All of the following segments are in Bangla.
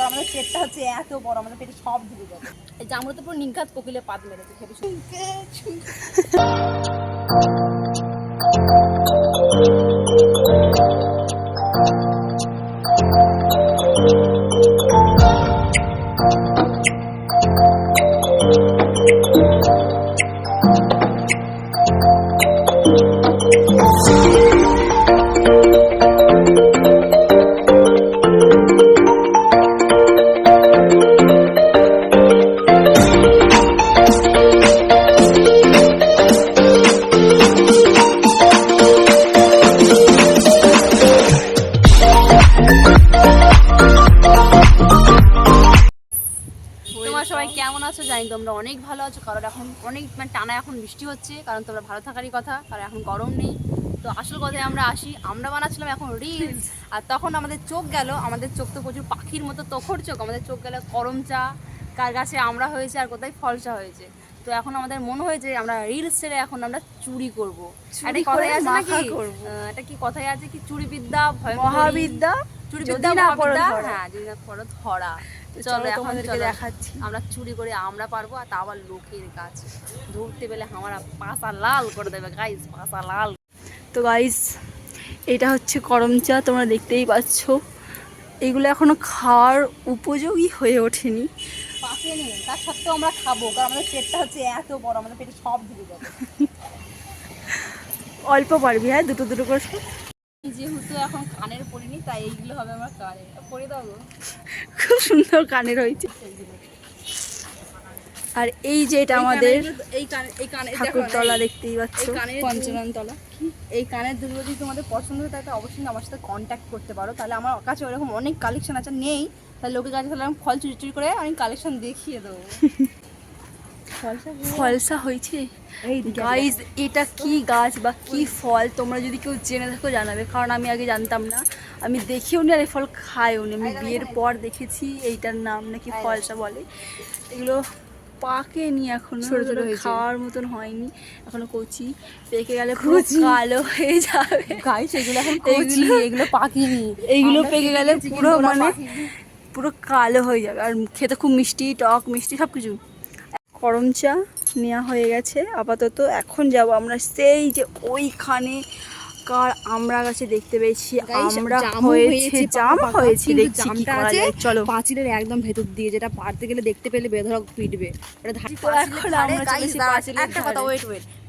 আমাদের পেটটা হচ্ছে এত বড়, আমাদের পেটে সব ঢুকে যাবে। এই যে আমরা তো পুরো নিঘাত কোকিলে পাত মেরেছে খেতে সবাই কেমন আছো? জানি তোমরা অনেক ভালো আছো, কারণ এখন অনেক টানা এখন বৃষ্টি হচ্ছে, কারণ তোমরা ভালো থাকারই কথা, কারণ এখন গরম নেই। তো আসল কথায় আমরা আসি, আমরা বানাচ্ছিলাম এখন রিলস, আর তখন আমাদের চোখ গেল, আমাদের চোখ তো প্রচুর পাখির মতো তোখর চোখ, আমাদের চোখ গেল করমচা, কার গাছে আমরা হয়েছে আর কোথায় ফলসা হয়েছে। তো এখন আমাদের মনে হয়েছে আমরা রিলস ছেড়ে এখন আমরা চুরি করবো। একটা কথাই আছে নাকি, এটা কি কথাই আছে কি, চুরি বিদ্যা মহাবিদ্যা, চুরি বিদ্যা মহাবিদ্যা, হ্যাঁ যদি না পড়ো ধরা। চলো তোমাদেরকে দেখাচ্ছি আমরা চুরি করে আমরা পারবো, আর তা আবার লোকের কাছে ধরতে পেলে আমরা পাশা লাল করে দেবে গাইস, পাশা লাল। তো গাইস এটা হচ্ছে করমচা, তোমরা দেখতেই পাচ্ছ। এগুলো এখনো খাওয়ার উপযোগী হয়ে ওঠেনি, পাকেনি, তার সত্ত্বেও আমরা খাবো, কারণ আমাদের পেটটা হচ্ছে এত বড়, আমাদের পেটে সব ঢুকে যাবে। অল্প পারবি, হ্যাঁ দুটো দুটো করে। যেহেতু এখন কানের পরিনি, তাই এইগুলো হবে আমার কানে পরে দাও। খুব সুন্দর কানের হয়েছে। আর এই যে এটা আমাদের ঠাকুরতলা, দেখতেই পাচ্ছ, পঞ্চননতলা। এই কানের দুটো যদি তোমাদের পছন্দ হয় তাহলে অবশ্যই আমার সাথে কন্ট্যাক্ট করতে পারো, তাহলে আমার কাছে ওরকম অনেক কালেকশন আছে, নেই তাহলে লোকের কাছে তাহলে আমি ফল চুরি চুরি করে আমি কালেকশন দেখিয়ে দেবো। ফলসা হয়েছে গাইস, এটা কি গাছ বা কি ফল তোমরা যদি কেউ জেনে থাকো জানাবে, কারণ আমি আগে জানতাম না, আমি দেখিও নি আর এই ফল খাইও নি। আমি বিয়ের পর দেখেছি এইটার নাম নাকি ফলসা বলে। এগুলো পাকেনি এখনো, খাওয়ার মতন হয়নি এখনো, কচি, পেকে গেলে পুরো কালো হয়ে যাবে গাইস। এগুলো এখন কচি, এগুলো পাকেনি, এইগুলো পেকে গেলে পুরো পুরো কালো হয়ে যাবে। আর খেতে খুব মিষ্টি, টক মিষ্টি সব কিছু। করমচা নেওয়া হয়ে গেছে আপাতত। এখন যাব আমরা সেই যে ওইখানে কার আমরা গাছে দেখতে পেয়েছি আমরা হয়েছে জাম হয়েছে, দেখছি কি করা যায়। চলো পাঁচিলের একদম ভেতর দিয়ে, যেটা পারতে গেলে দেখতে পেলে বেধড়ক পিটবে। একটা কথা, ওয়েট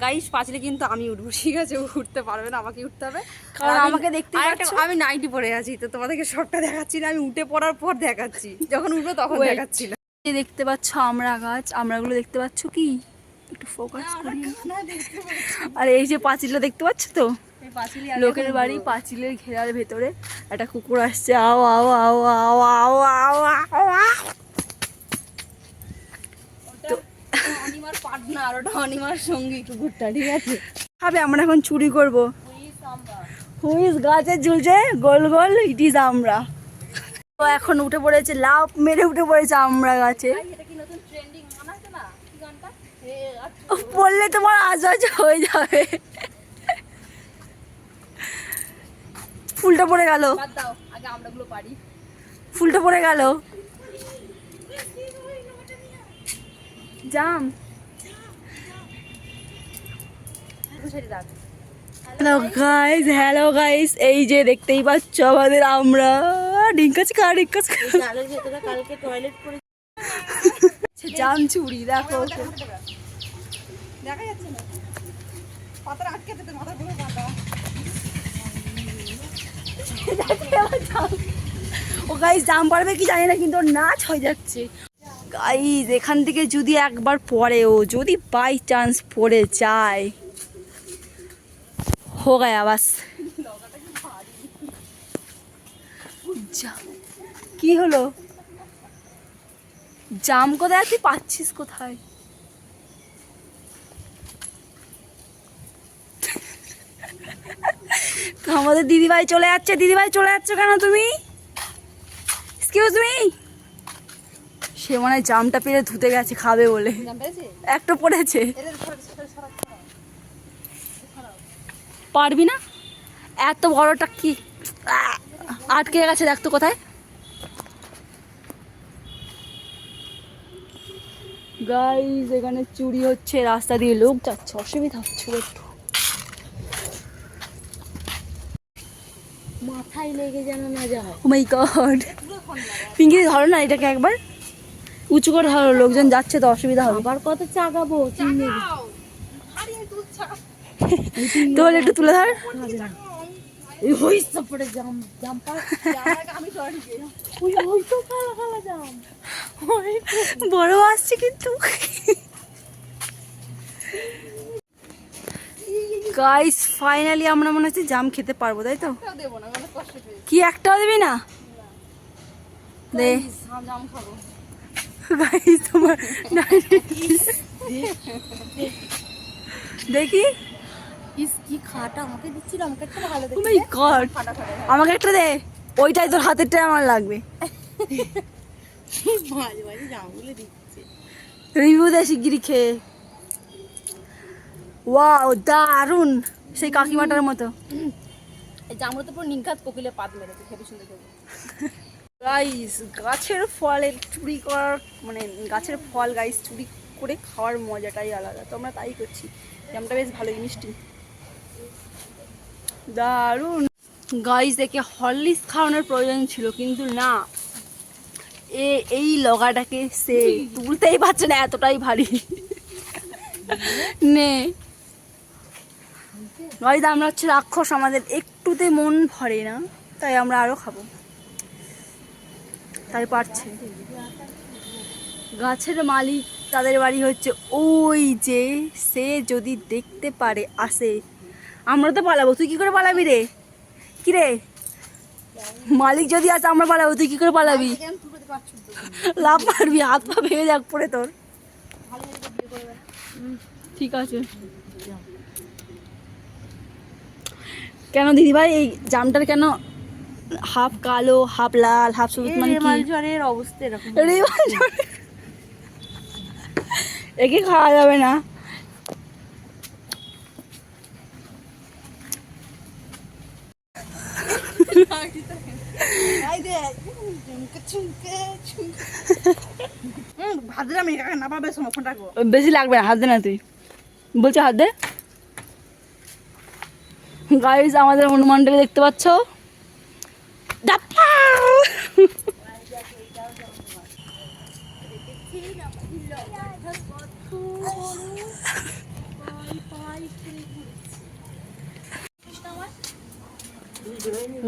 গাইস, পাঁচিলে কিন্তু আমি উঠবো, ঠিক আছে? উঠতে পারবে না, আমাকে উঠতে হবে, কারণ আমাকে দেখতে আমি নাইটি পরে আছি, তো তোমাদেরকে সবটা দেখাচ্ছি না, আমি উঠে পড়ার পর দেখাচ্ছি, যখন উঠবো তখন দেখাচ্ছি না। দেখতে পাচ্ছ আমরা গাছ, আমরাগুলো দেখতে পাচ্ছ কি, একটু ফোকাস করি। আর এই যে পাঁচিলটা দেখতে পাচ্ছ তো, লোকের বাড়ি পাঁচিলের ঘেরার ভেতরে একটা কুকুর আসছে, আও আও আও আও আও আও আও। তো অনিমার পার্টনার, ওটা অনিমার সঙ্গী কুকুরটা, ঠিক আছে? হবে আমরা এখন চুরি করবো। হুইস গাছে ঝুলছে গোল গোল, ইট ইজ আমরা। তো এখন উঠে পড়েছে, লাফ মেরে উঠে পড়েছে আমরা গাছে। বললে তোমার আজ হয়ে যাবে। ফুলটা পড়ে গেল, ফুলটা পড়ে গেল। জাম। হ্যালো গাইস, এই যে দেখতেই পাচ্ছ আমাদের আমরা জাম চুরি। দেখো দেখা যাচ্ছে না, পাতাটা আটকে যেতে, মাথা পুরো পাতা। ও গাইস জাম পারবে কি জানি না, কিন্তু ওর নাচ হয়ে যাচ্ছে গাইস। এখান থেকে যদি একবার পড়ে, ও যদি বাই চান্স পড়ে যায়, হো গায়া বাস। কি হলো? জাম কোথায় তুই পাচ্ছিস কোথায়? তো আমাদের দিদিভাই চলে যাচ্ছে। দিদিভাই চলে যাচ্ছ কেন তুমি? Excuse me. সে মনে হয় জামটা পেরে ধুতে গেছে খাবে বলে, একটা পড়েছে। পারবি না, এত বড়টা কি আটকে গেছে, দেখ তো কোথায়। গাইস এখানে চুরি হচ্ছে, রাস্তা দিয়ে লোক যাচ্ছে, অসুবিধা হচ্ছে একটু। মাথায় লেগে যেন না যায়। ও মাই গড, পিঙ্কি ধরো না এটাকে একবার, উঁচু করে ধরো, লোকজন যাচ্ছে তো অসুবিধা হবে। আবার কত চাগাবো? তোর একটু তুলে ধর। ওই সাপোর্টে জাম্পার আমি সরি ওই ওই তো খালা খালা জাম বড় আসছে কিন্তু। গাইস ফাইনালি আমরা মনে হচ্ছে জাম খেতে পারবো, তাই তো? দেবো না, মানে কষ্ট পেয়ে কি একটাও দিবি না? দে জাম খাবো। গাইস তোমার দেখি। ইস কি খাটা, আমাকে দিচ্ছিল, আমাকে একটা ভালো ও মাই গড, ফাটা ফাটা আমাকে একটা দে, ওইটাই তোর হাতেরটাই আমার লাগবে। মাঝে মাঝে জামগুলো দিচ্ছে। রিভিউ দে শিগগিরি খেয়ে। ওয়াও দারুন, সেই কাকিমাটার মতো। এই জামগুলো তো পুরো নিঘাত কোকিলে পাত মেরেছে, খেতে সুন্দর খেতে। গাইস গাছের ফলের চুরি করার মানে গাছের ফল গাইস চুরি করে খাওয়ার মজাটাই আলাদা, তো আমরা তাই করছি। জামটা বেশ ভালোই মিষ্টি, দারুন। গাইস দেখে হরলিক্স খাওয়ানোর প্রয়োজন ছিল, কিন্তু না, এই লগাটাকে সে তুলতেই পারছে না, এতটাই ভারী। নে গাইস আমরা হচ্ছে রাক্ষস, আমাদের একটুতে মন ভরে না, তাই আমরা আরো খাবো, তাই পারছে। গাছের মালিক তাদের বাড়ি হচ্ছে ওই যে, সে যদি দেখতে পারে আসে, আমরা তো পালাবো, তুই কি করে পালাবি রে? কি রে, মালিক যদি আসে আমরা পালাবো, তুই কি করে পালাবি? লাভ মারবি, হাত পা ভেঙে যাক পড়ে তোর। ঠিক আছে। কেন দিদি ভাই এই জামটার কেন হাফ কালো হাফ লাল হাফ সবুজ, মানে কি? জ্বরের অবস্থা এরকম। রেমাল জ্বর। একে খাওয়া যাবে না। বেশি লাগবে না, হাত দে না তুই, বলছে হাত দে। গাইস আমাদের হনুমানটাকে দেখতে পাচ্ছ,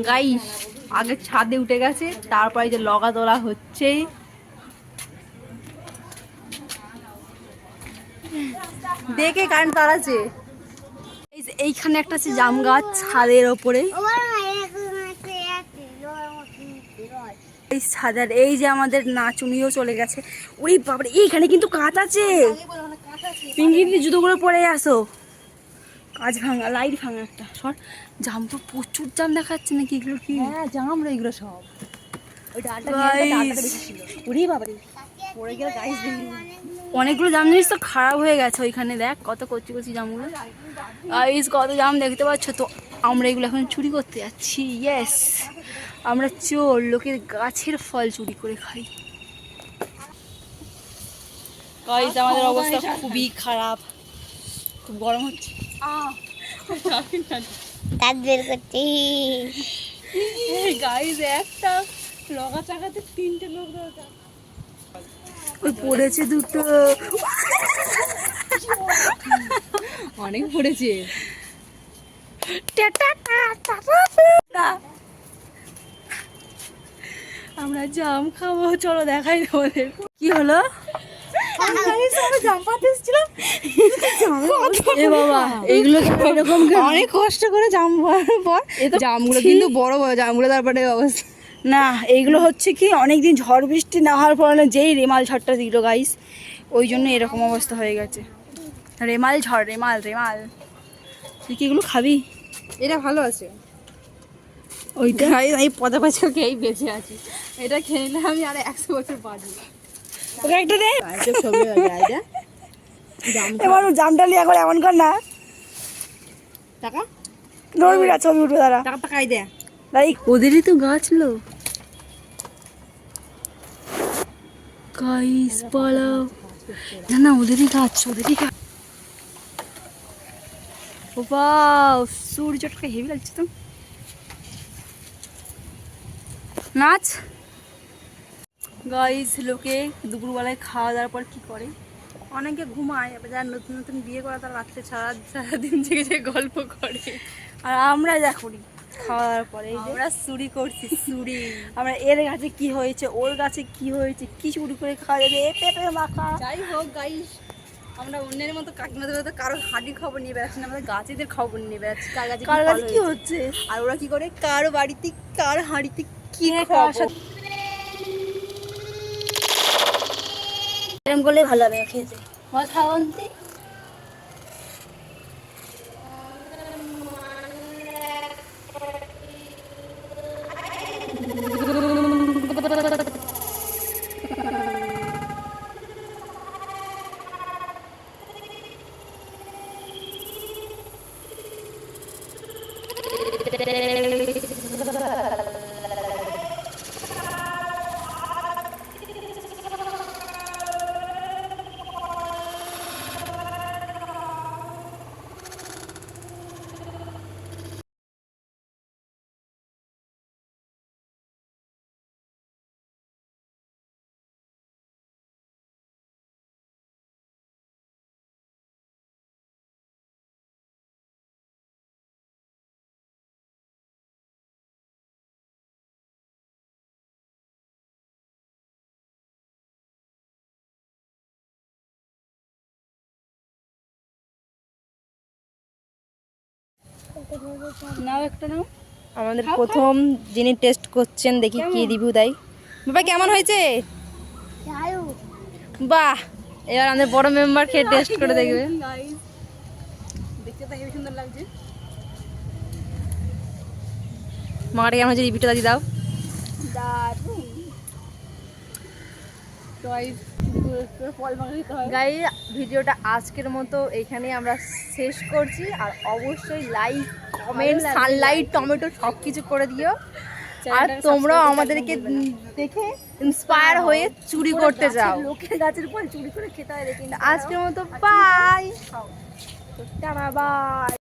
গাইস আগে ছাদে উঠে গেছে, তারপরে যে লগা তোলা হচ্ছে। দেখে কারেন্ট তাড়াচ্ছে। এইখানে একটা আছে জাম গাছ ছাদের ওপরে, এই ছাদের এই যে আমাদের নাচুনিও চলে গেছে। ওরে বাবারে, এইখানে কিন্তু কাঁচ আছে, পিঙ্কি জুতোগুলো পরে আসো, কাঁচ ভাঙা, লাইট ভাঙা একটা সর। জাম তো প্রচুর জাম দেখাচ্ছে নাকি, এগুলো কি? হ্যাঁ জাম রে এগুলো সব। ওই ডালটা বেশি ছিল। ওরে বাবারে পড়ে গেল গাইস, দেখি অনেকগুলো জাম জিনিস তো খারাপ হয়ে গেছে ওইখানে, দেখ কত কচি কচি জামগুলো। গাইস কত জাম দেখতে পাচ্ছ তো, আমরা এগুলো এখন চুরি করতে যাচ্ছি। ইয়েস, আমরা চোর, লোকের গাছের ফল চুরি করে খাই। গাইস আমাদের অবস্থা খুবই খারাপ, খুব গরম হচ্ছে। দাঁত বের করছি। গাইস একটা লগা চাকাতে 3টে লোক দরকার। ওই পড়েছে দুটো, অনেক পড়েছে। আমরা জাম খাবো, চলো দেখাই তোমাদের। কি হলো? এ বাবা, এইগুলো এরকম অনেক কষ্ট করে জাম পাড়ার পর জামগুলো কিন্তু বড় বড় জামগুলো, তারপরে অবস্থা না, এইগুলো হচ্ছে কি অনেকদিন ঝড় বৃষ্টি না হওয়ার পর যেই রেমাল ঝড়টা দিল গাইস, ওই জন্য এরকম অবস্থা হয়ে গেছে। রেমাল ঝড়, রেমাল রেমাল। তুই কি এগুলো খাবি? এটা ভালো আছে। ওইটা আমি 55 খেয়েই বেঁচে আছি, এটা খেয়ে নিলে আমি আর 100 বছর বাঁচবো। ওকে একটা দে। ছবি আইডা এবার জামটা নিয়ে একবার এমন কর না, টাকা নড়বি না, ছবি উঠবে দাঁড়া। টাকা টাকাই দে। তাই ওদেরই তো গাছ লো। গাইস পালাও। না না ওদেরই গাছ ও বাও, সূর্যটাকে হেভি লাগছে তো। নাচ গাইস, লোকে দুপুরবেলায় খাওয়া দাওয়ার পর কি করে? অনেকে ঘুমায়, আবার যারা নতুন নতুন বিয়ে করা তারা রাত্রে সারাদিন জেগে গল্প করে। আর আমরা যা করি খাওয়া দাওয়ার পরে আমরা চুরি করছি, চুরি। আমরা এর গাছে কি হয়েছে, ওর গাছে কি হয়েছে, কি চুরি করে খাওয়া যাবে, এ পেটে মাখা। যাই হোক গাইস, আমরা অন্যের মতো কাকিমাদের মতো কারোর হাঁড়ি খবর নিয়ে বেড়াচ্ছি না, আমাদের গাছেদের খবর নিয়ে বেড়াচ্ছি কার গাছে কি হচ্ছে, আর ওরা কি করে কার বাড়িতে কার হাঁড়িতে কি খবর। এরকম করলে ভালো হবে খেতে। খাওয়ান্তি নাও, একটা নাও। আমাদের প্রথম যিনি টেস্ট করছেন, দেখি কি রিভিউ দেয়। বাবা কেমন হয়েছে? বাহ, এবার আমাদের বড় মেম্বার খেয়ে টেস্ট করে দেখবে। দেখতে তো হেবি সুন্দর লাগছে। মাটা কেমন হয়েছে রিভিউটা দাও। দারুণ। গাইস, ভিডিওটা আজকের মতো এইখানেই আমরা শেষ করছি। আর অবশ্যই লাইক, কমেন্ট, সানলাইট, টমেটো সব কিছু করে দিও। আর তোমরাও আমাদেরকে দেখে ইন্সপায়ার হয়ে চুরি করতে যাও। লোকের গাছের ফল চুরি করে খেতে হয় দেখি। আজকের মতো বাই। Tata bye.